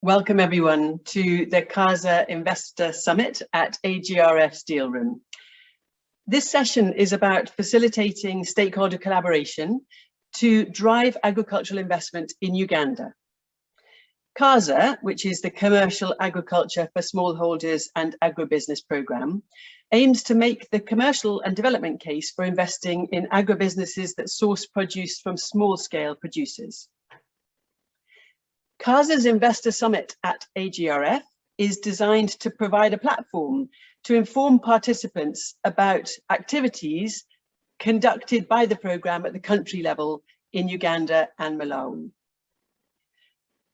Welcome everyone to the CASA Investor Summit at AGRF Deal Room. This session is about facilitating stakeholder collaboration to drive agricultural investment in Uganda. CASA, which is the Commercial Agriculture for Smallholders and Agribusiness Programme, aims to make the commercial and development case for investing in agribusinesses that source produce from small-scale producers. CASA's Investor Summit at AGRF is designed to provide a platform to inform participants about activities conducted by the programme at the country level in Uganda and Malawi.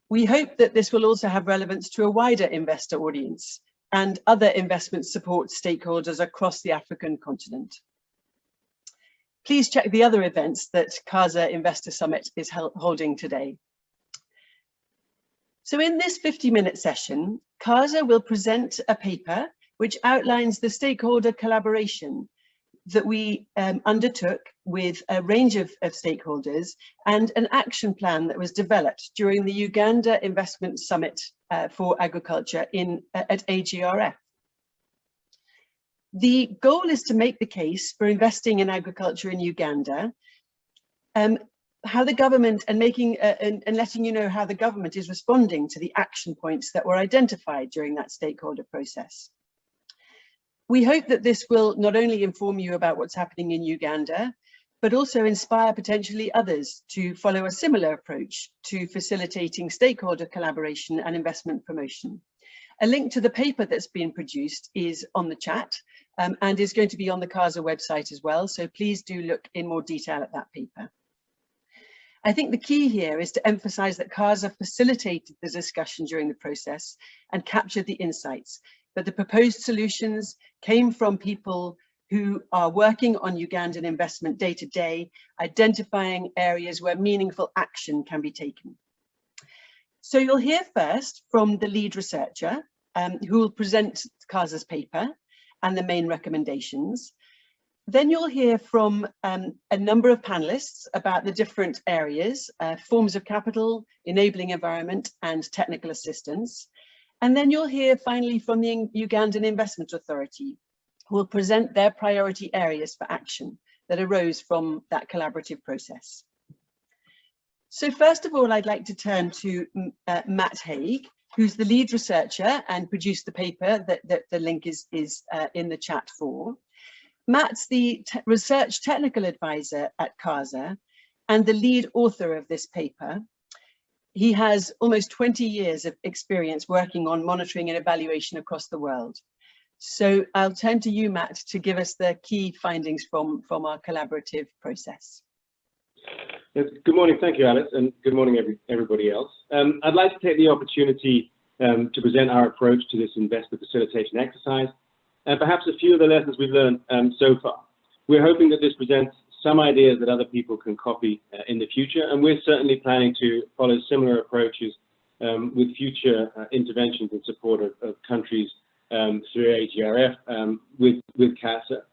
We hope that this will also have relevance to a wider investor audience and other investment support stakeholders across the African continent. Please check the other events that CASA Investor Summit is holding today. So in this 50-minute session, CASA will present a paper which outlines the stakeholder collaboration that we undertook with a range of stakeholders and an action plan that was developed during the Uganda Investment Summit for Agriculture at AGRF. The goal is to make the case for investing in agriculture in Uganda, how the government and letting you know how the government is responding to the action points that were identified during that stakeholder process. We hope that this will not only inform you about what's happening in Uganda, but also inspire potentially others to follow a similar approach to facilitating stakeholder collaboration and investment promotion. A link to the paper that's been produced is on the chat and is going to be on the CASA website as well, so please do look in more detail at that paper. I think the key here is to emphasize that CASA facilitated the discussion during the process and captured the insights, but the proposed solutions came from people who are working on Ugandan investment day to day, identifying areas where meaningful action can be taken. So you'll hear first from the lead researcher who will present CASA's paper and the main recommendations. Then you'll hear from a number of panelists about the different areas, forms of capital, enabling environment, and technical assistance. And then you'll hear finally from the Ugandan Investment Authority, who will present their priority areas for action that arose from that collaborative process. So first of all, I'd like to turn to Matt Hague, who's the lead researcher and produced the paper that the link is in the chat for. Matt's the research technical advisor at CASA and the lead author of this paper. He has almost 20 years of experience working on monitoring and evaluation across the world. So I'll turn to you, Matt, to give us the key findings from our collaborative process. Yes, good morning. Thank you, Alice, and good morning, everybody else. I'd like to take the opportunity to present our approach to this investor facilitation exercise, and perhaps a few of the lessons we've learned so far. We're hoping that this presents some ideas that other people can copy in the future, and we're certainly planning to follow similar approaches with future interventions in support of countries through AGRF with CASA.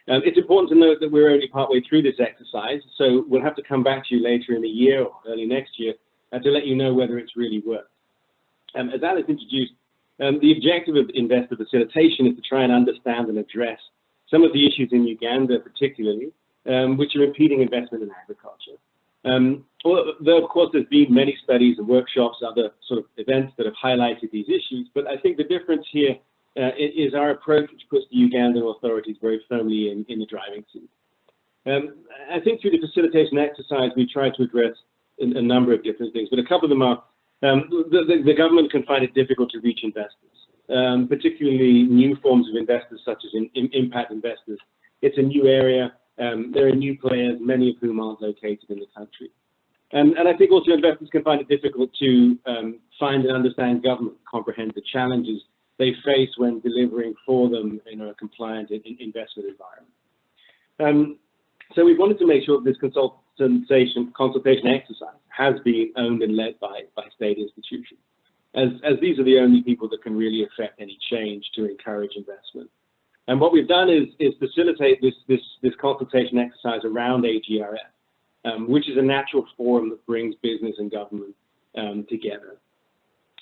It's important to note that we're only partway through this exercise, so we'll have to come back to you later in the year or early next year to let you know whether it's really worked. As Alice introduced, the objective of investor facilitation is to try and understand and address some of the issues in Uganda particularly, which are impeding investment in agriculture. Though of course there's been many studies and workshops, other sort of events that have highlighted these issues, but I think the difference here is our approach, which puts the Ugandan authorities very firmly in the driving seat. I think through the facilitation exercise we try to address a number of different things, but a couple of them are the government can find it difficult to reach investors, particularly new forms of investors such as impact investors. It's a new area, there are new players, many of whom aren't located in the country. And I think also investors can find it difficult to find and understand government, comprehend the challenges they face when delivering for them in a compliant investment environment. So we wanted to make sure that this consultation exercise has been owned and led by state institutions, as these are the only people that can really affect any change to encourage investment. And what we've done is facilitate this consultation exercise around AGRF, which is a natural forum that brings business and government together.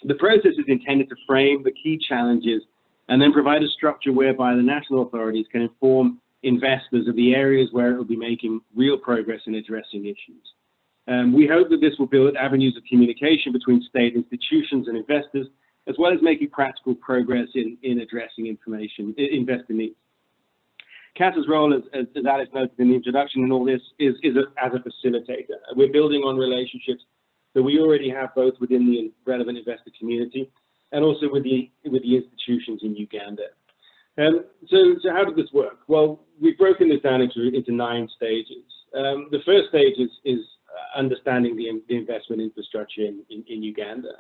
The process is intended to frame the key challenges and then provide a structure whereby the national authorities can inform investors of the areas where it will be making real progress in addressing issues. We hope that this will build avenues of communication between state institutions and investors, as well as making practical progress in addressing investor needs. CASA's role, as Alex noted in the introduction in all this, is as a facilitator. We're building on relationships that we already have both within the relevant investor community and also with the institutions in Uganda. So how does this work? Well, we've broken this down into 9 stages. The first stage is understanding the investment infrastructure in Uganda.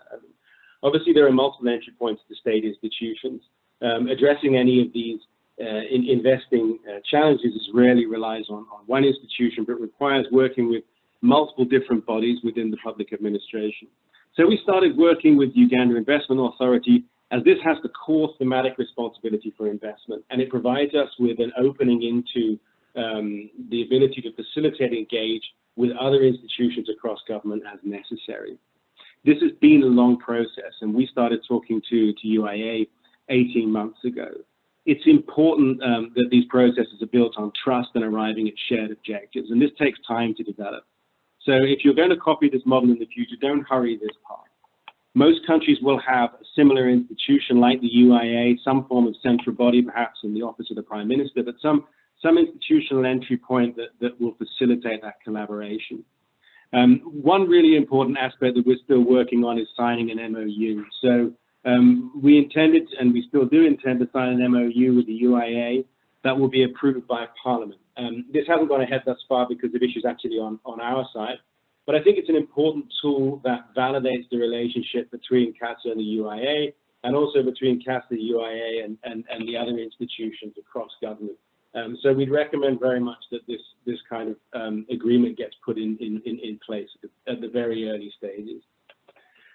Obviously, there are multiple entry points to state institutions. Addressing any of these investing challenges rarely relies on one institution, but requires working with multiple different bodies within the public administration. So we started working with Uganda Investment Authority, as this has the core thematic responsibility for investment, and it provides us with an opening into the ability to facilitate and engage with other institutions across government as necessary. This has been a long process, and we started talking to UIA 18 months ago. It's important that these processes are built on trust and arriving at shared objectives, and this takes time to develop. So if you're going to copy this model in the future, don't hurry this path. Most countries will have a similar institution like the UIA, some form of central body, perhaps in the office of the Prime Minister, but some institutional entry point that will facilitate that collaboration. One really important aspect that we're still working on is signing an MOU. So we intended, and we still do intend to sign an MOU with the UIA that will be approved by Parliament. This hasn't gone ahead thus far because of issues actually on our side, but I think it's an important tool that validates the relationship between CASA and the UIA, and also between CASA, the UIA, and the other institutions across government. So we'd recommend very much that this kind of agreement gets put in place at the very early stages.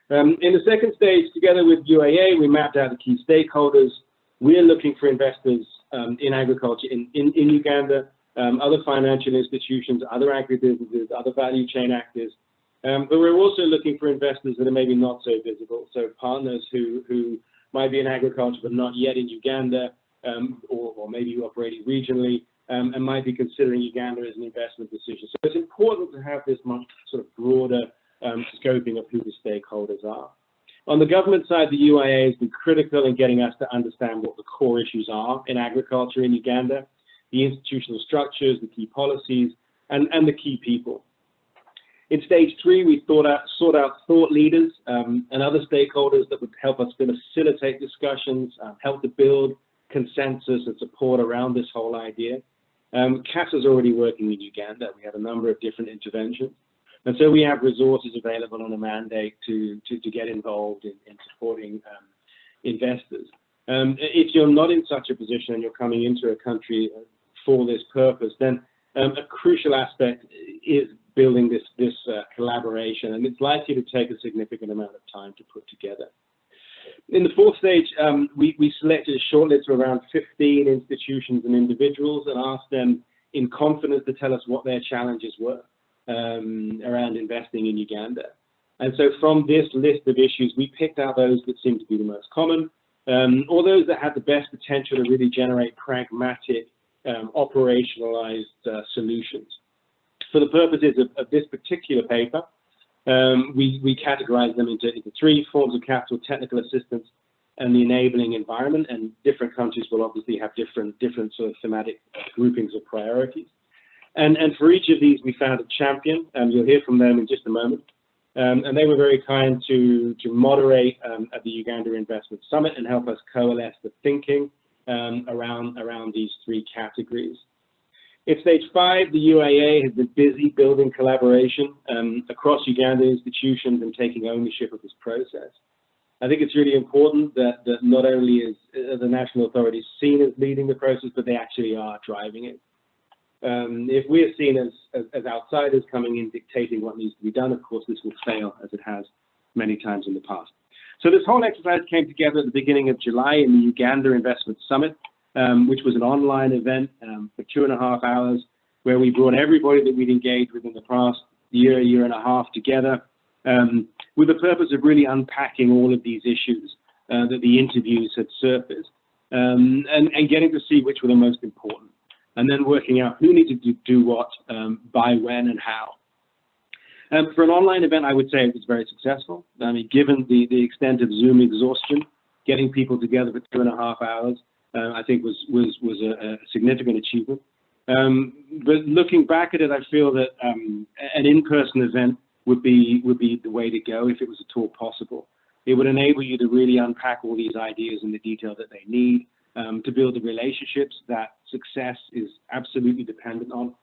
In the second stage, together with UAA, we mapped out the key stakeholders. We're looking for investors in agriculture in Uganda, other financial institutions, other agribusinesses, other value chain actors. But we're also looking for investors that are maybe not so visible, so partners who might be in agriculture but not yet in Uganda, or maybe operating regionally, and might be considering Uganda as an investment decision. So it's important to have this much sort of broader scoping of who the stakeholders are. On the government side, the UIA has been critical in getting us to understand what the core issues are in agriculture in Uganda, the institutional structures, the key policies, and the key people. In stage 3, we sought out thought leaders and other stakeholders that would help us facilitate discussions, help to build consensus and support around this whole idea. CASA is already working in Uganda. We have a number of different interventions. And so we have resources available on a mandate to get involved in supporting investors. If you're not in such a position and you're coming into a country for this purpose, then a crucial aspect is building this collaboration, and it's likely to take a significant amount of time to put together. In the fourth stage, we selected a short list of around 15 institutions and individuals and asked them in confidence to tell us what their challenges were around investing in Uganda. And so from this list of issues, we picked out those that seemed to be the most common, or those that had the best potential to really generate pragmatic, operationalized solutions. For the purposes of this particular paper, we categorized them into 3 forms of capital: technical assistance and the enabling environment, and different countries will obviously have different sort of thematic groupings of priorities. And for each of these, we found a champion, and you'll hear from them in just a moment. And they were very kind to moderate at the Uganda Investment Summit and help us coalesce the thinking around these 3 categories. In stage 5, the UAA has been busy building collaboration across Uganda institutions and taking ownership of this process. I think it's really important that not only is the national authorities seen as leading the process, but they actually are driving it. If we're seen as outsiders coming in dictating what needs to be done, of course, this will fail, as it has many times in the past. So this whole exercise came together at the beginning of July in the Uganda Investment Summit, which was an online event for 2.5 hours, where we brought everybody that we'd engaged with in the past year and a half together. with the purpose of really unpacking all of these issues that the interviews had surfaced, and getting to see which were the most important, and then working out who needed to do what, by when and how. For an online event, I would say it was very successful. I mean, given the extent of Zoom exhaustion, getting people together for 2.5 hours, I think was a significant achievement. But looking back at it, I feel that an in-person event would be the way to go if it was at all possible. It would enable you to really unpack all these ideas in the detail that they need, to build the relationships that success is absolutely dependent on,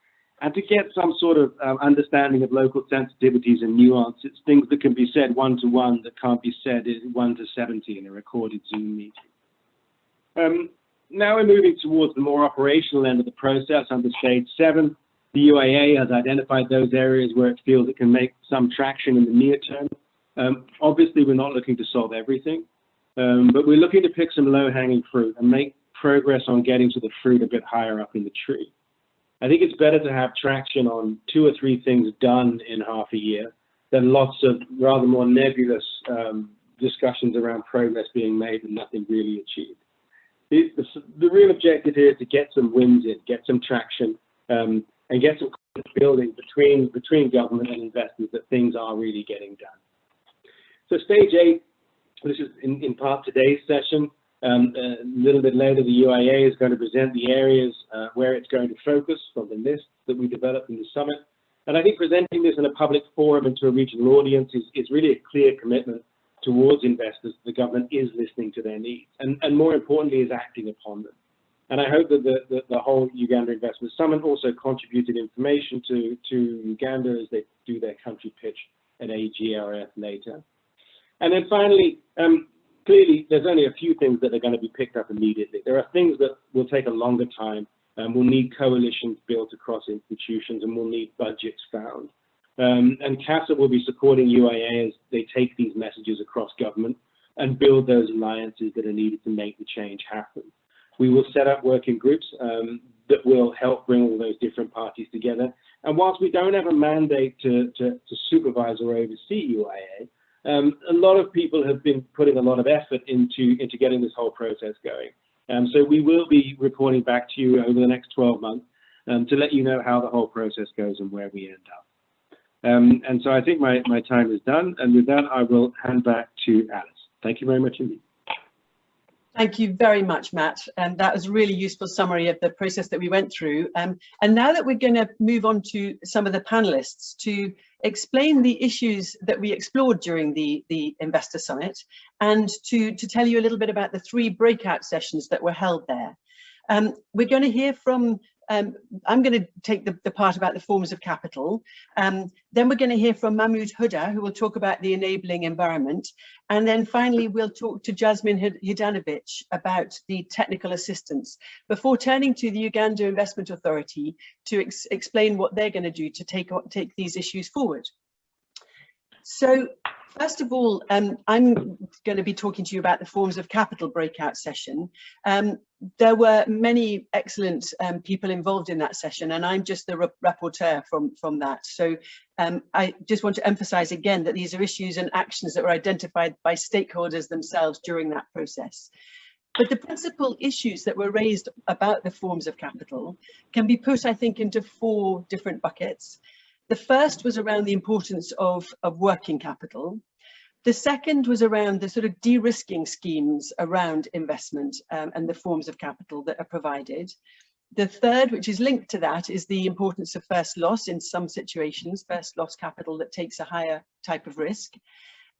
and to get some sort of understanding of local sensitivities and nuances, things that can be said one-to-one that can't be said 1-70 in a recorded Zoom meeting. Now we're moving towards the more operational end of the process under stage 7. The UIA has identified those areas where it feels it can make some traction in the near term. Obviously, we're not looking to solve everything, but we're looking to pick some low-hanging fruit and make progress on getting to the fruit a bit higher up in the tree. I think it's better to have traction on 2 or 3 things done in half a year than lots of rather more nebulous discussions around progress being made and nothing really achieved. The real objective here is to get some wins in, get some traction, and get some building between government and investors that things are really getting done. So stage 8, this is in part today's session. A little bit later, the UIA is going to present the areas where it's going to focus from the list that we developed in the summit. And I think presenting this in a public forum and to a regional audience is really a clear commitment towards investors. The government is listening to their needs and more importantly, is acting upon them. And I hope that the whole Uganda Investment Summit also contributed information to Uganda as they do their country pitch at AGRF later. And then finally, clearly, there's only a few things that are going to be picked up immediately. There are things that will take a longer time, and we'll need coalitions built across institutions, and we'll need budgets found. And CASA will be supporting UIA as they take these messages across government and build those alliances that are needed to make the change happen. We will set up working groups that will help bring all those different parties together. And whilst we don't have a mandate to supervise or oversee UIA, a lot of people have been putting a lot of effort into getting this whole process going. So we will be reporting back to you over the next 12 months to let you know how the whole process goes and where we end up. And so I think my time is done. And with that, I will hand back to Alice. Thank you very much indeed. Thank you very much, Matt. And that was a really useful summary of the process that we went through. And now that we're going to move on to some of the panelists to explain the issues that we explored during the Investor Summit and to tell you a little bit about the 3 breakout sessions that were held there. We're going to hear from, I'm going to take the part about the forms of capital. Then we're going to hear from Mahmood Hudda, who will talk about the enabling environment. And then finally, we'll talk to Jasmin Hidanovic about the technical assistance before turning to the Uganda Investment Authority to explain what they're going to do to take these issues forward. So first of all, I'm going to be talking to you about the forms of capital breakout session. There were many excellent people involved in that session, and I'm just the rapporteur from that. So I just want to emphasize again that these are issues and actions that were identified by stakeholders themselves during that process. But the principal issues that were raised about the forms of capital can be put, I think, into 4 different buckets. The first was around the importance of working capital. The second was around the sort of de-risking schemes around investment and the forms of capital that are provided. The third, which is linked to that, is the importance of first loss in some situations, first loss capital that takes a higher type of risk.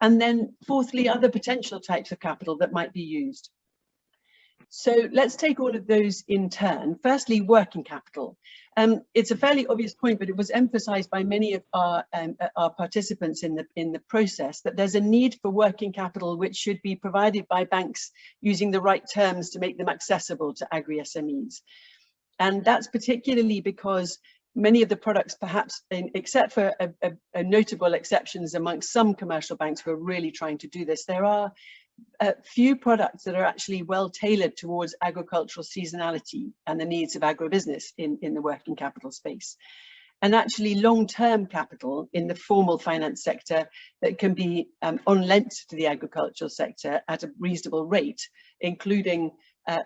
And then fourthly, other potential types of capital that might be used. So let's take all of those in turn. Firstly, working capital. It's a fairly obvious point, but it was emphasized by many of our participants in the process that there's a need for working capital which should be provided by banks using the right terms to make them accessible to agri-SMEs. And that's particularly because many of the products, perhaps except for a notable exceptions amongst some commercial banks who are really trying to do this, there are a few products that are actually well tailored towards agricultural seasonality and the needs of agribusiness in the working capital space. and actually long-term capital in the formal finance sector that can be on lent to the agricultural sector at a reasonable rate, including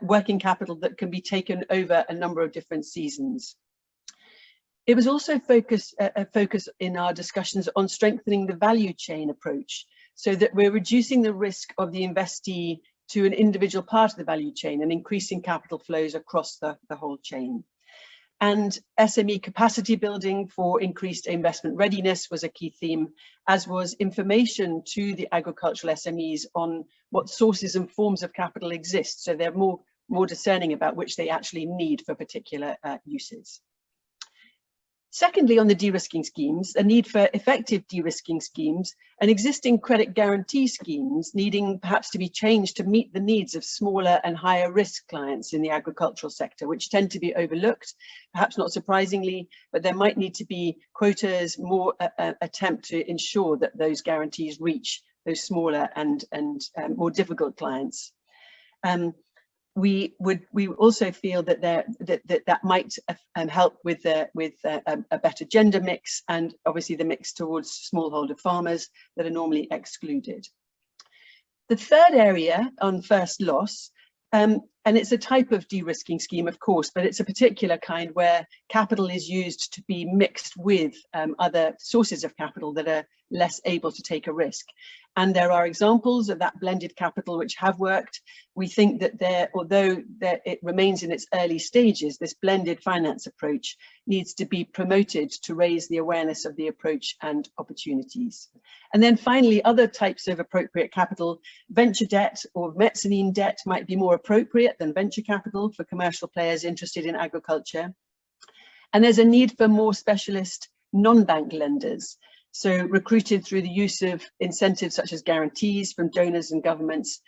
working capital that can be taken over a number of different seasons. It was also a focus in our discussions on strengthening the value chain approach, so that we're reducing the risk of the investee to an individual part of the value chain and increasing capital flows across the whole chain. And SME capacity building for increased investment readiness was a key theme, as was information to the agricultural SMEs on what sources and forms of capital exist, so they're more discerning about which they actually need for particular uses. Secondly, on the de-risking schemes, a need for effective de-risking schemes and existing credit guarantee schemes needing perhaps to be changed to meet the needs of smaller and higher risk clients in the agricultural sector, which tend to be overlooked, perhaps not surprisingly, but there might need to be quotas, more attempt to ensure that those guarantees reach those smaller and more difficult clients. We also feel that that might help with a better gender mix, and obviously the mix towards smallholder farmers that are normally excluded. The third area on first loss, and it's a type of de-risking scheme, of course, but it's a particular kind where capital is used to be mixed with other sources of capital that are less able to take a risk. And there are examples of that blended capital which have worked. We think that although it remains in its early stages, this blended finance approach needs to be promoted to raise the awareness of the approach and opportunities. And then finally, other types of appropriate capital, venture debt or mezzanine debt might be more appropriate than venture capital for commercial players interested in agriculture. And there's a need for more specialist non-bank lenders, so recruited through the use of incentives such as guarantees from donors and governments,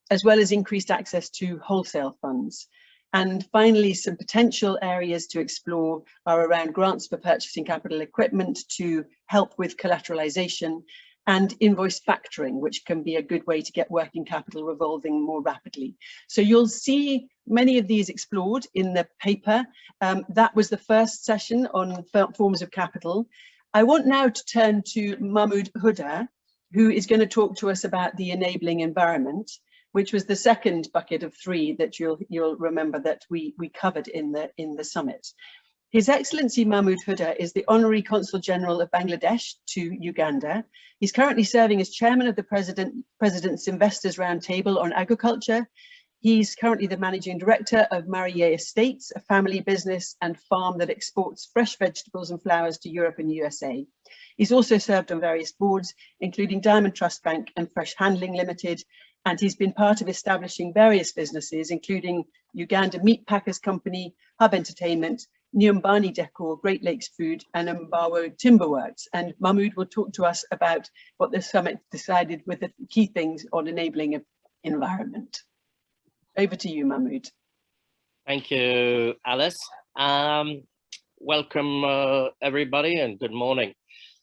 as well as increased access to wholesale funds. And finally, some potential areas to explore are around grants for purchasing capital equipment to help with collateralization, and invoice factoring, which can be a good way to get working capital revolving more rapidly. So you'll see many of these explored in the paper. That was the first session on forms of capital. I want now to turn to Mahmood Hudda, who is going to talk to us about the enabling environment, which was the second bucket of three that you'll remember that we covered in the summit. His Excellency Mahmood Hudda is the Honorary Consul General of Bangladesh to Uganda. He's currently serving as Chairman of the President's Investors Roundtable on Agriculture. He's currently the Managing Director of Mairye Estate, a family business and farm that exports fresh vegetables and flowers to Europe and USA. He's also served on various boards, including Diamond Trust Bank and Fresh Handling Limited, and he's been part of establishing various businesses, including Uganda Meat Packers Company, Hub Entertainment, Nyumbani Decor, Great Lakes Food, and Mbawo Timberworks. And Mahmood will talk to us about what the summit decided with the key things on enabling environment. Over to you, Mahmood. Thank you, Alice. Welcome, everybody, and good morning.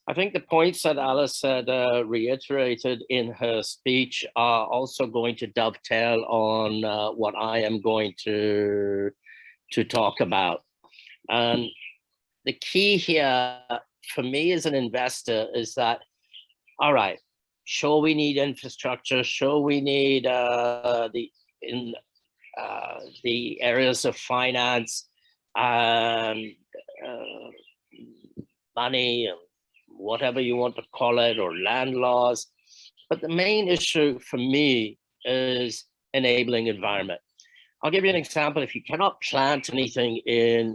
I think the points that Alice had reiterated in her speech are also going to dovetail on what I am going to talk about. And the key here for me as an investor is that, all right, sure we need infrastructure, sure we need the areas of finance and money and whatever you want to call it, or land laws. But the main issue for me is enabling environment. I'll give you an example. If you cannot plant anything in,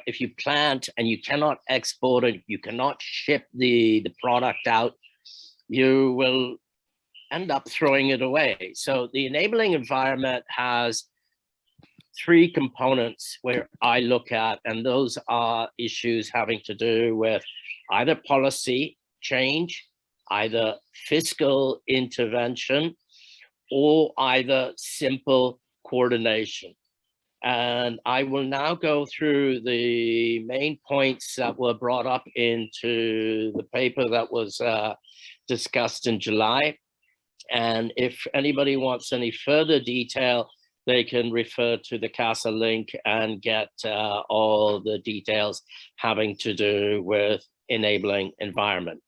if you plant and you cannot export it, you cannot ship the product out, you will end up throwing it away. So the enabling environment has three components where I look at, and those are issues having to do with either policy change, either fiscal intervention, or either simple coordination. And I will now go through the main points that were brought up into the paper that was discussed in July. And if anybody wants any further detail, they can refer to the CASA link and get all the details having to do with enabling environment.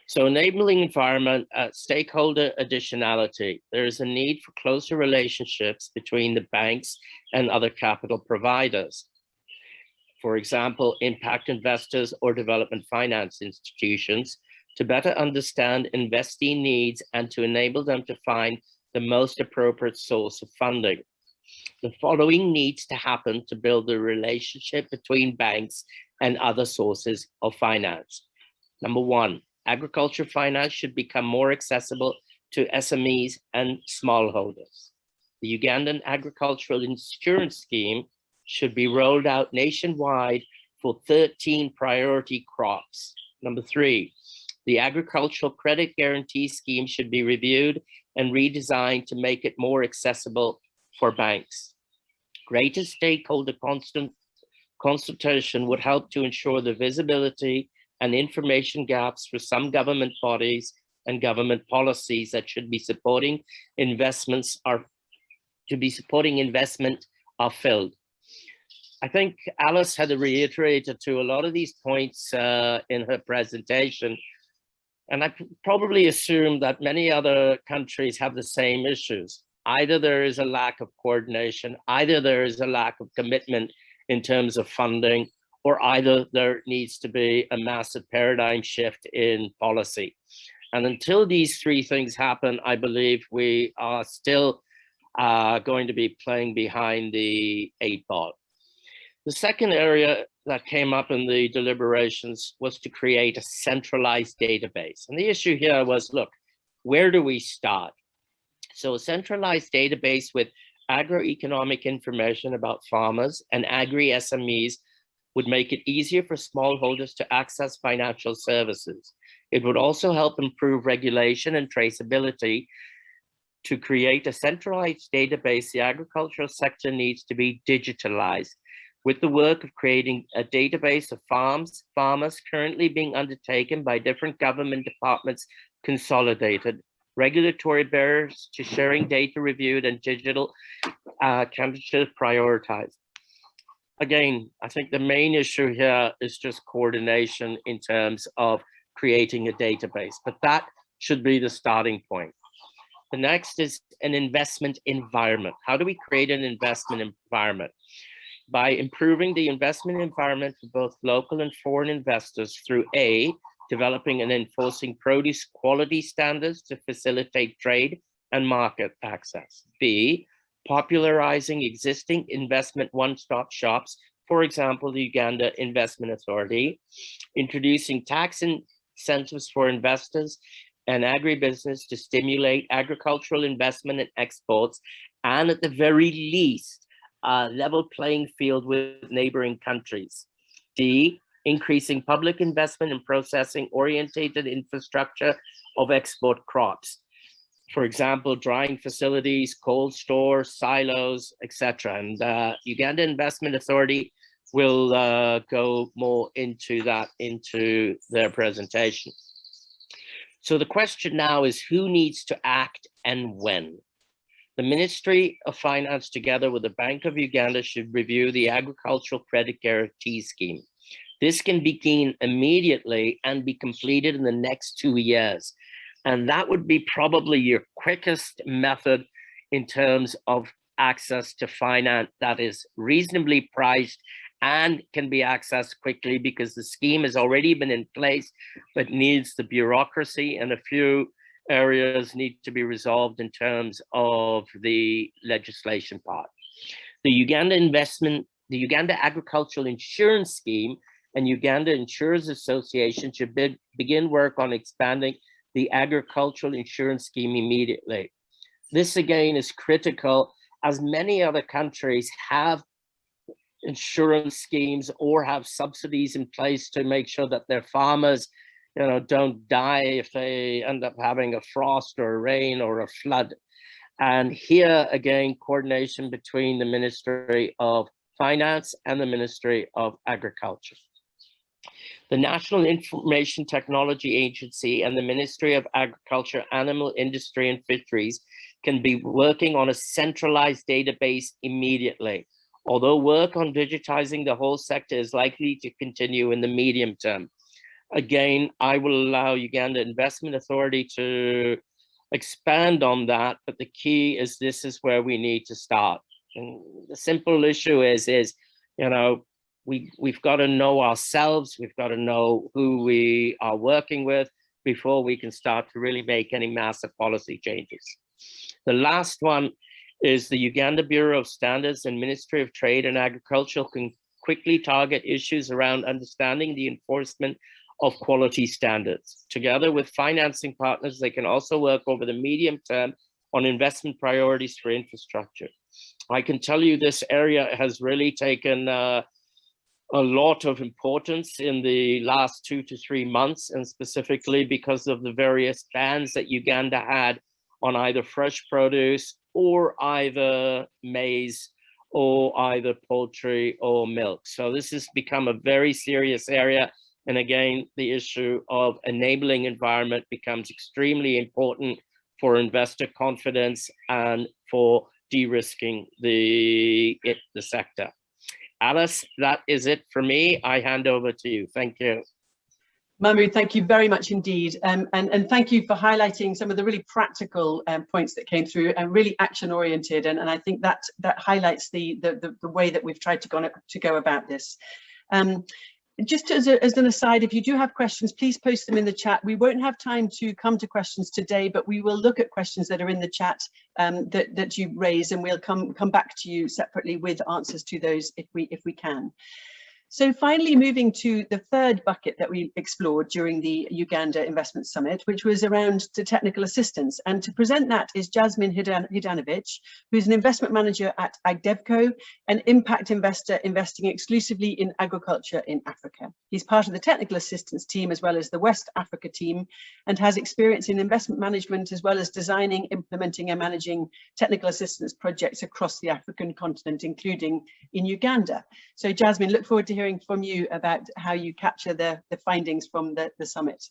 So enabling environment, stakeholder additionality. There is a need for closer relationships between the banks and other capital providers. For example, impact investors or development finance institutions to better understand investee needs and to enable them to find the most appropriate source of funding. The following needs to happen to build the relationship between banks and other sources of finance. Number one, agriculture finance should become more accessible to SMEs and smallholders. The Ugandan Agricultural Insurance Scheme should be rolled out nationwide for 13 priority crops. Number three, the Agricultural Credit Guarantee Scheme should be reviewed and redesigned to make it more accessible for banks. Greater stakeholder consultation would help to ensure the visibility and information gaps for some government bodies and government policies that should be supporting investment are filled. I think Alice had reiterated to a lot of these points in her presentation, and I probably assume that many other countries have the same issues. Either there is a lack of coordination, either there is a lack of commitment in terms of funding, or either there needs to be a massive paradigm shift in policy. And until these three things happen, I believe we are still going to be playing behind the 8 ball. The second area that came up in the deliberations was to create a centralized database. And the issue here was, look, where do we start? So a centralized database with agroeconomic information about farmers and agri-SMEs would make it easier for smallholders to access financial services. It would also help improve regulation and traceability. To create a centralized database, the agricultural sector needs to be digitalized, with the work of creating a database of farmers currently being undertaken by different government departments consolidated, regulatory barriers to sharing data reviewed, and digital candidature prioritized. Again, I think the main issue here is just coordination in terms of creating a database, but that should be the starting point. The next is an investment environment. How do we create an investment environment? By improving the investment environment for both local and foreign investors through A, developing and enforcing produce quality standards to facilitate trade and market access. B, popularizing existing investment one-stop shops, for example, the Uganda Investment Authority, introducing tax incentives for investors and agribusiness to stimulate agricultural investment and exports, and at the very least, level playing field with neighboring countries. D, increasing public investment in processing-oriented infrastructure of export crops. For example, drying facilities, cold stores, silos, etc. And Uganda Investment Authority will go more into that into their presentation. So the question now is, who needs to act and when? The Ministry of Finance, together with the Bank of Uganda, should review the Agricultural Credit Guarantee Scheme. This can begin immediately and be completed in the next 2 years. And that would be probably your quickest method in terms of access to finance that is reasonably priced and can be accessed quickly, because the scheme has already been in place, but needs the bureaucracy, and a few areas need to be resolved in terms of the legislation part. The Uganda Agricultural Insurance Scheme and Uganda Insurers Association should begin work on expanding the agricultural insurance scheme immediately. This again is critical, as many other countries have insurance schemes or have subsidies in place to make sure that their farmers don't die if they end up having a frost or a rain or a flood. And here again, coordination between the Ministry of Finance and the Ministry of Agriculture. The National Information Technology Agency and the Ministry of Agriculture, Animal Industry and Fisheries can be working on a centralized database immediately. Although work on digitizing the whole sector is likely to continue in the medium term. Again, I will allow Uganda Investment Authority to expand on that, but the key is this is where we need to start. And the simple issue is you know, we've got to know ourselves, we've got to know who we are working with before we can start to really make any massive policy changes. The last one is the Uganda Bureau of Standards and Ministry of Trade and Agriculture can quickly target issues around understanding the enforcement of quality standards. Together with financing partners, they can also work over the medium term on investment priorities for infrastructure. I can tell you this area has really taken a lot of importance in the last 2 to 3 months, and specifically because of the various bans that Uganda had on either fresh produce or either maize or either poultry or milk. So this has become a very serious area. And again, the issue of enabling environment becomes extremely important for investor confidence and for de-risking the sector. Alice, that is it for me. I hand over to you. Thank you. Mahmood, thank you very much indeed. And thank you for highlighting some of the really practical points that came through and really action oriented. And I think that highlights the way that we've tried to go about this. Just as an aside, if you do have questions, please post them in the chat. We won't have time to come to questions today, but we will look at questions that are in the chat that you raise, and we'll come back to you separately with answers to those if we can. So finally, moving to the third bucket that we explored during the Uganda Investment Summit, which was around the technical assistance. And to present that is Jasmin Hidanovic, who's an investment manager at AgDevCo, an impact investor investing exclusively in agriculture in Africa. He's part of the technical assistance team as well as the West Africa team, and has experience in investment management as well as designing, implementing and managing technical assistance projects across the African continent, including in Uganda. So Jasmin, look forward to hearing from you about how you capture the findings from the summit.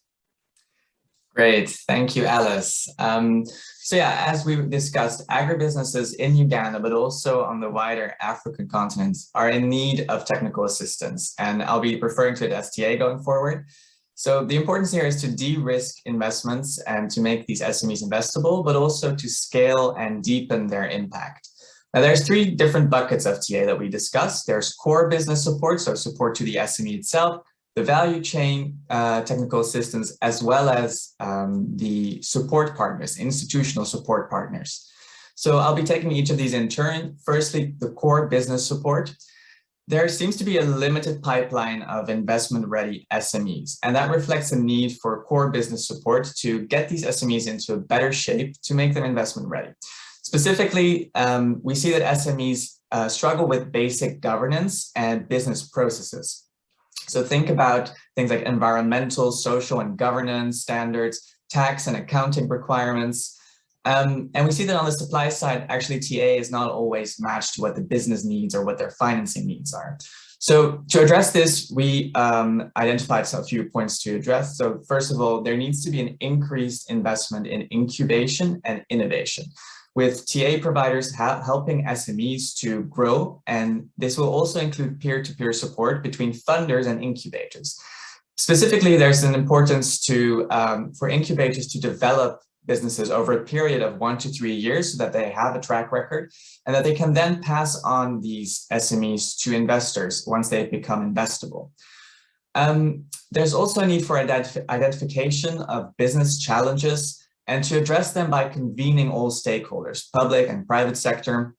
Great, thank you, Alice. So yeah, as we discussed, agribusinesses in Uganda, but also on the wider African continent, are in need of technical assistance, and I'll be referring to it as TA going forward. So the importance here is to de-risk investments and to make these SMEs investable, but also to scale and deepen their impact. Now, there's 3 different buckets of TA that we discussed. There's core business support, so support to the SME itself, the value chain technical assistance, as well as the support partners, institutional support partners. So I'll be taking each of these in turn. Firstly, the core business support. There seems to be a limited pipeline of investment-ready SMEs, and that reflects a need for core business support to get these SMEs into a better shape to make them investment-ready. Specifically, we see that SMEs struggle with basic governance and business processes. So think about things like environmental, social, and governance standards, tax and accounting requirements. And we see that on the supply side, actually TA is not always matched to what the business needs or what their financing needs are. So to address this, we identified a few points to address. So first of all, there needs to be an increased investment in incubation and innovation, with TA providers helping SMEs to grow, and this will also include peer-to-peer support between funders and incubators. Specifically, there's an importance to for incubators to develop businesses over a period of 1 to 3 years so that they have a track record and that they can then pass on these SMEs to investors once they become investable. There's also a need for identification of business challenges and to address them by convening all stakeholders, public and private sector,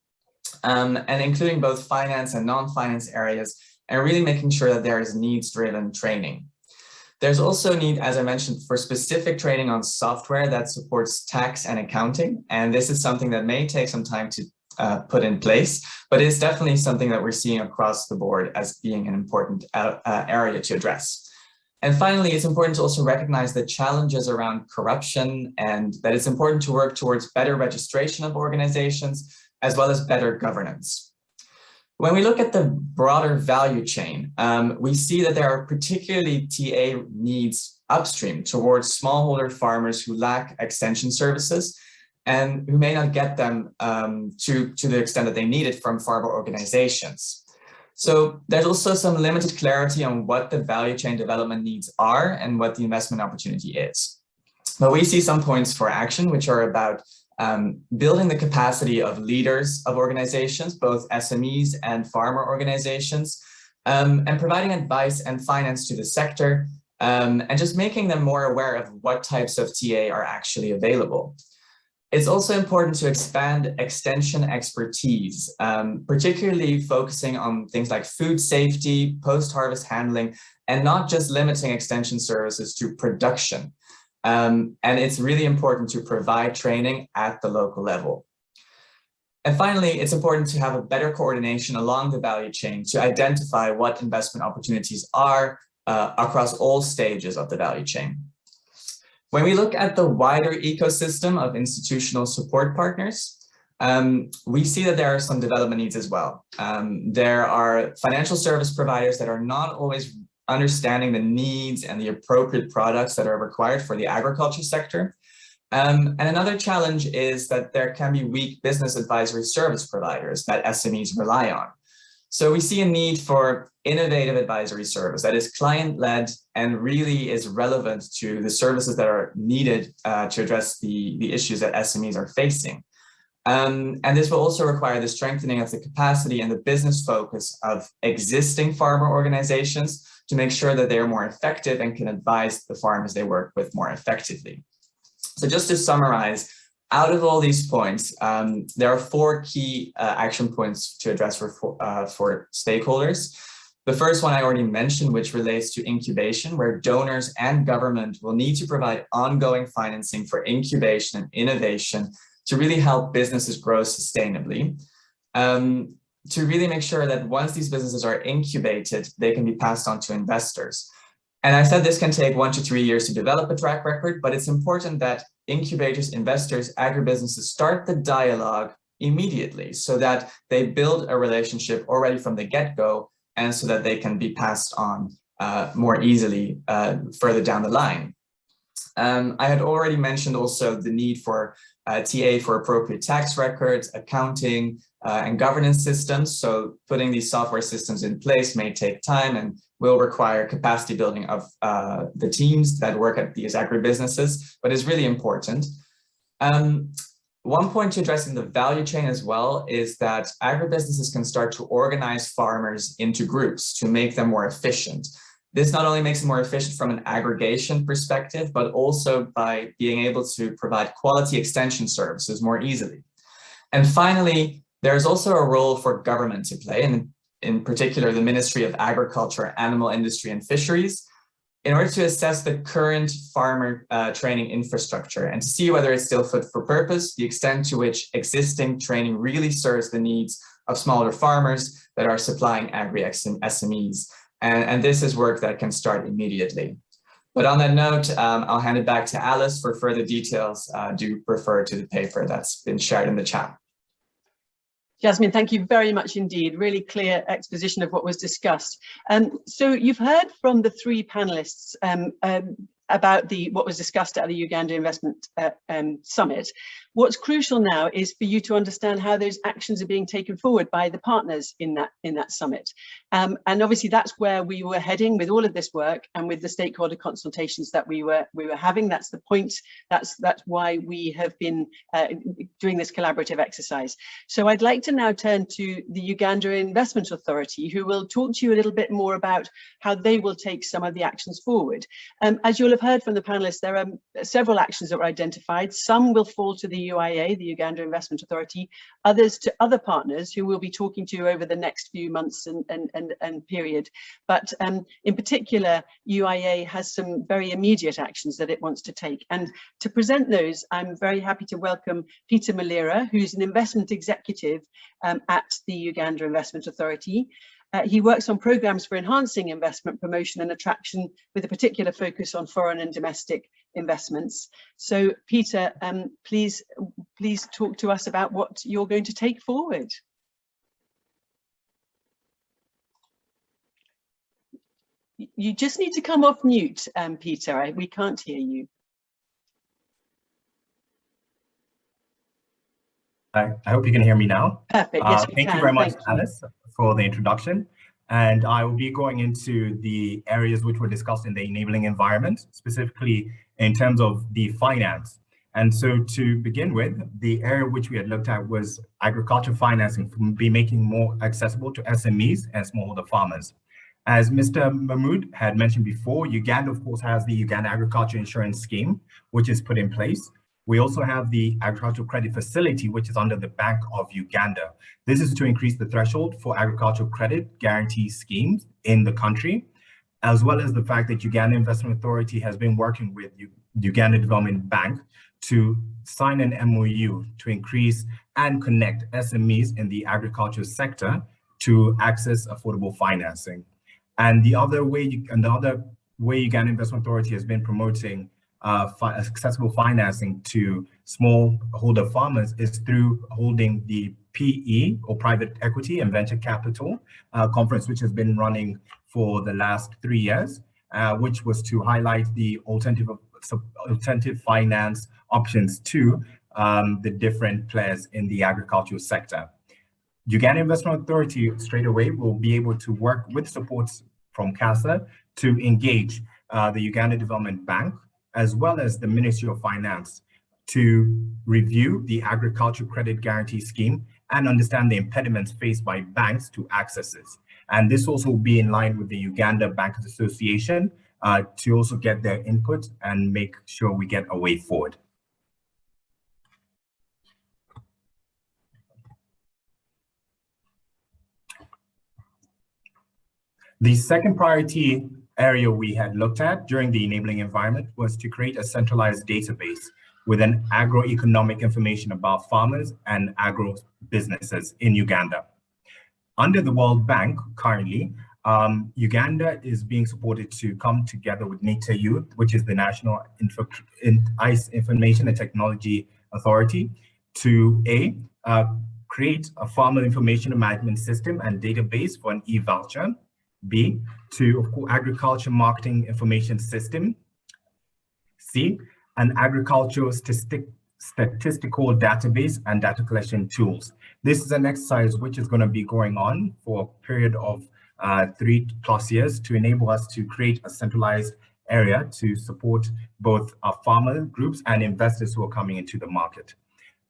and including both finance and non-finance areas, and really making sure that there is needs-driven training. There's also a need, as I mentioned, for specific training on software that supports tax and accounting, and this is something that may take some time to put in place, but it's definitely something that we're seeing across the board as being an important area to address. And finally, it's important to also recognize the challenges around corruption and that it's important to work towards better registration of organizations as well as better governance. When we look at the broader value chain, we see that there are particularly TA needs upstream towards smallholder farmers who lack extension services and who may not get them to the extent that they need it from farmer organizations. So there's also some limited clarity on what the value chain development needs are and what the investment opportunity is. But we see some points for action, which are about building the capacity of leaders of organizations, both SMEs and farmer organizations, and providing advice and finance to the sector, and just making them more aware of what types of TA are actually available. It's also important to expand extension expertise, particularly focusing on things like food safety, post-harvest handling, and not just limiting extension services to production. And it's really important to provide training at the local level. And finally, it's important to have a better coordination along the value chain to identify what investment opportunities are across all stages of the value chain. When we look at the wider ecosystem of institutional support partners, we see that there are some development needs as well. There are financial service providers that are not always understanding the needs and the appropriate products that are required for the agriculture sector. And another challenge is that there can be weak business advisory service providers that SMEs rely on. So we see a need for innovative advisory service that is client-led and really is relevant to the services that are needed to address the issues that SMEs are facing. And this will also require the strengthening of the capacity and the business focus of existing farmer organizations to make sure that they are more effective and can advise the farmers they work with more effectively. So just to summarize, out of all these points, there are 4 key action points to address for stakeholders. The first one I already mentioned, which relates to incubation, where donors and government will need to provide ongoing financing for incubation and innovation to really help businesses grow sustainably. To really make sure that once these businesses are incubated, they can be passed on to investors. And I said this can take 1 to 3 years to develop a track record, but it's important that incubators, investors, agribusinesses start the dialogue immediately so that they build a relationship already from the get-go and so that they can be passed on more easily further down the line. I had already mentioned also the need for TA for appropriate tax records, accounting, and governance systems. So putting these software systems in place may take time and will require capacity building of the teams that work at these agribusinesses, but is really important. One point to address in the value chain as well is that agribusinesses can start to organize farmers into groups to make them more efficient. This not only makes them more efficient from an aggregation perspective, but also by being able to provide quality extension services more easily. And finally, there's also a role for government to play, and in particular, the Ministry of Agriculture, Animal Industry and Fisheries, in order to assess the current farmer training infrastructure and to see whether it's still fit for purpose, the extent to which existing training really serves the needs of smaller farmers that are supplying agri-SMEs. And this is work that can start immediately. But on that note, I'll hand it back to Alice for further details. Do refer to the paper that's been shared in the chat. Jasmin, thank you very much indeed. Really clear exposition of what was discussed. So you've heard from the 3 panelists about what was discussed at the Uganda Investment Summit. What's crucial now is for you to understand how those actions are being taken forward by the partners in that summit. And obviously that's where we were heading with all of this work and with the stakeholder consultations that we were having. That's the point. That's why we have been doing this collaborative exercise. So I'd like to now turn to the Uganda Investment Authority, who will talk to you a little bit more about how they will take some of the actions forward. As you'll have heard from the panelists, there are several actions that were identified. Some will fall to the UIA, the Uganda Investment Authority, others to other partners who we'll be talking to over the next few months and period. But in particular, UIA has some very immediate actions that it wants to take. And to present those, I'm very happy to welcome Peter Mollera, who's an investment executive at the Uganda Investment Authority. He works on programs for enhancing investment promotion and attraction with a particular focus on foreign and domestic investments. So Peter, please talk to us about what you're going to take forward. You just need to come off mute, Peter. We can't hear you. I hope you can hear me now. Perfect. Yes, we thank can. you very much, Thank you. Alice, for the introduction. And I will be going into the areas which were discussed in the enabling environment, specifically in terms of the finance. And so to begin with, the area which we had looked at was agriculture financing, be making more accessible to SMEs and smallholder farmers. As Mr. Mahmood had mentioned before, Uganda, of course, has the Uganda Agriculture Insurance Scheme, which is put in place. We also have the Agricultural Credit Facility, which is under the Bank of Uganda. This is to increase the threshold for agricultural credit guarantee schemes in the country, as well as the fact that Uganda Investment Authority has been working with Uganda Development Bank to sign an MOU to increase and connect SMEs in the agriculture sector to access affordable financing. And the other way Uganda Investment Authority has been promoting accessible financing to smallholder farmers is through holding the PE, or private equity and venture capital conference, which has been running for the last 3 years, which was to highlight the alternative finance options to the different players in the agricultural sector. Uganda Investment Authority straight away will be able to work with supports from CASA to engage the Uganda Development Bank, as well as the Ministry of Finance, to review the agricultural credit guarantee scheme and understand the impediments faced by banks to access it. And this also will be in line with the Uganda Bankers Association to also get their input and make sure we get a way forward. The second priority area we had looked at during the enabling environment was to create a centralized database with an agroeconomic information about farmers and agro businesses in Uganda. Under the World Bank currently, Uganda is being supported to come together with NITAYouth, which is the National Information and Technology Authority, to create a farmer information management system and database for an e-voucher. B, to, of course, agriculture marketing information system. C, an agricultural statistical database and data collection tools. This is an exercise which is going to be going on for a period of 3+ years to enable us to create a centralized area to support both our farmer groups and investors who are coming into the market.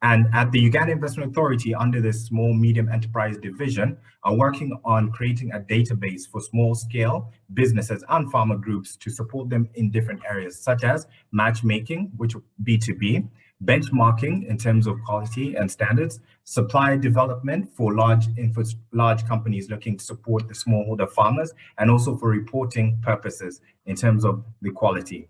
And at the Uganda Investment Authority, under the Small Medium Enterprise Division, are working on creating a database for small-scale businesses and farmer groups to support them in different areas, such as matchmaking, which B2B, benchmarking in terms of quality and standards, supply development for large companies looking to support the smallholder farmers, and also for reporting purposes in terms of the quality.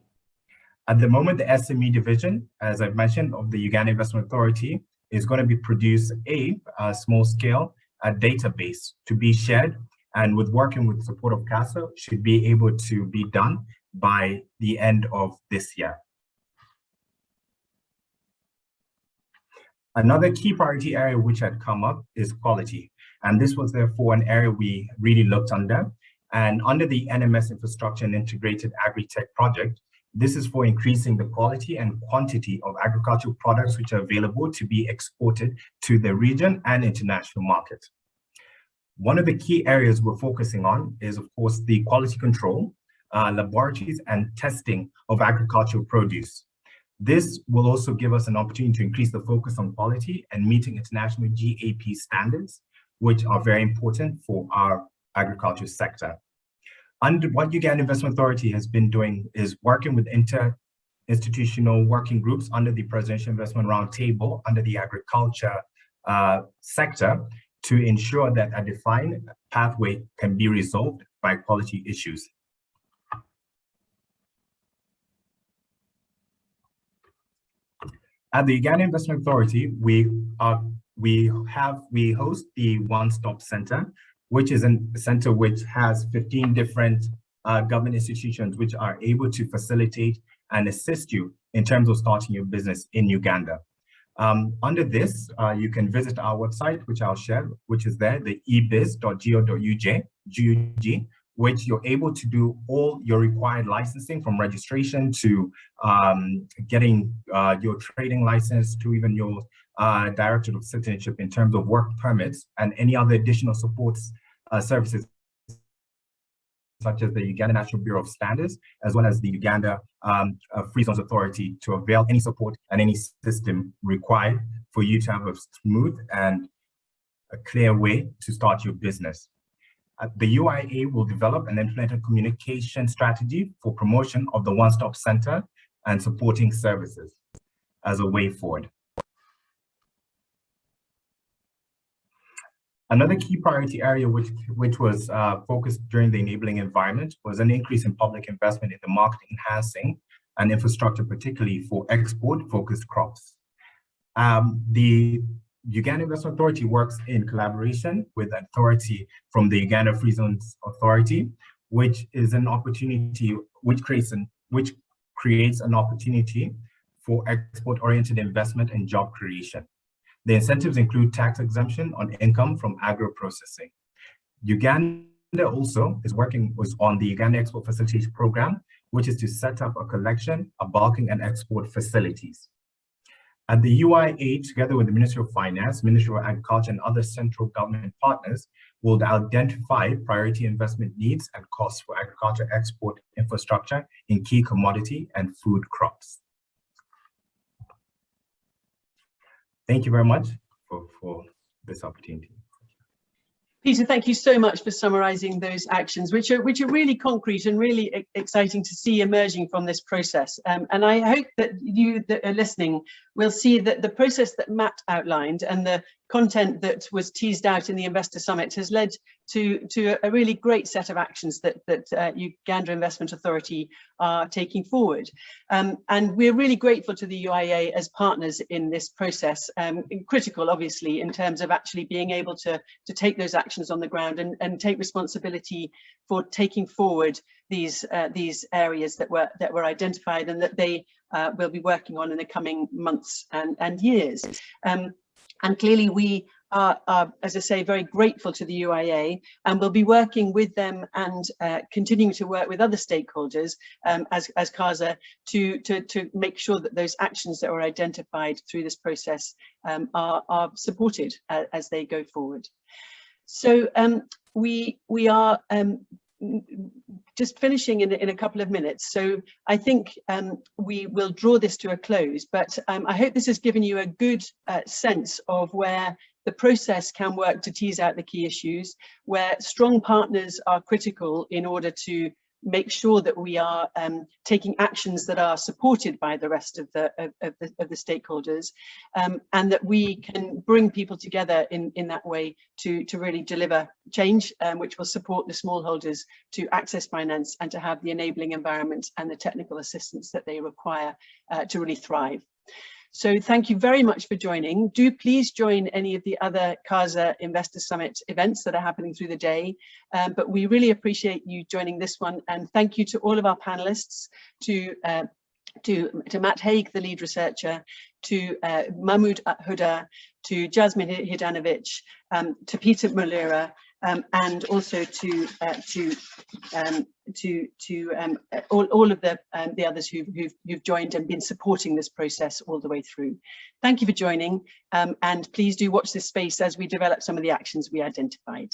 At the moment, the SME division, as I've mentioned, of the Uganda Investment Authority is going to be produce a small-scale database to be shared, and with working with support of CASA, should be able to be done by the end of this year. Another key priority area which had come up is quality, and this was therefore an area we really looked under. And under the NMS Infrastructure and Integrated Agri-Tech project, this is for increasing the quality and quantity of agricultural products which are available to be exported to the region and international market. One of the key areas we're focusing on is, of course, the quality control, laboratories and testing of agricultural produce. This will also give us an opportunity to increase the focus on quality and meeting international GAP standards, which are very important for our agriculture sector. Under what Uganda Investment Authority has been doing is working with inter-institutional working groups under the Presidential Investment Roundtable under the agriculture sector to ensure that a defined pathway can be resolved by quality issues. At the Uganda Investment Authority, we host the One-Stop Center, which is a center which has 15 different government institutions which are able to facilitate and assist you in terms of starting your business in Uganda. Under this, you can visit our website, which I'll share, which is there, the ebiz.go.ug, which you're able to do all your required licensing, from registration to getting your trading license, to even your Directorate of Citizenship in terms of work permits and any other additional supports services, such as the Uganda National Bureau of Standards, as well as the Uganda Free Zones Authority, to avail any support and any system required for you to have a smooth and a clear way to start your business. The UIA will develop and implement a communication strategy for promotion of the one-stop center and supporting services as a way forward. Another key priority area which was focused during the enabling environment was an increase in public investment in the market enhancing and infrastructure, particularly for export-focused crops. The Uganda Investment Authority works in collaboration with an authority from the Uganda Free Zones Authority, which is an opportunity, which creates an opportunity for export-oriented investment and job creation. The incentives include tax exemption on income from agro-processing. Uganda also was on the Uganda Export Facilitation Program, which is to set up a collection, a bulking and export facilities. At the UIA, together with the Ministry of Finance, Ministry of Agriculture, and other central government partners, will identify priority investment needs and costs for agriculture export infrastructure in key commodity and food crops. Thank you very much for this opportunity. Peter, thank you so much for summarising those actions, which are really concrete and really exciting to see emerging from this process. And I hope that you that are listening will see that the process that Matt outlined and the content that was teased out in the Investor Summit has led to a really great set of actions that Uganda Investment Authority are taking forward. And we're really grateful to the UIA as partners in this process, critical obviously in terms of actually being able to take those actions on the ground and take responsibility for taking forward these areas that were identified and that they will be working on in the coming months and years. And clearly we are, as I say, very grateful to the UIA, and we'll be working with them and continuing to work with other stakeholders as CASA to make sure that those actions that were identified through this process are supported as they go forward. So we are just finishing in a couple of minutes, so I think we will draw this to a close, but I hope this has given you a good sense of where the process can work to tease out the key issues, where strong partners are critical in order to make sure that we are taking actions that are supported by the rest of the stakeholders, and that we can bring people together in that way to really deliver change, which will support the smallholders to access finance and to have the enabling environment and the technical assistance that they require to really thrive. So thank you very much for joining. Do please join any of the other CASA Investor Summit events that are happening through the day. But we really appreciate you joining this one. And thank you to all of our panelists, to Matt Hague, the lead researcher, to Mahmood Hudda, to Jasmin Hidanovic, to Peter Mollera, and also to all of the others who've joined and been supporting this process all the way through. Thank you for joining, and please do watch this space as we develop some of the actions we identified.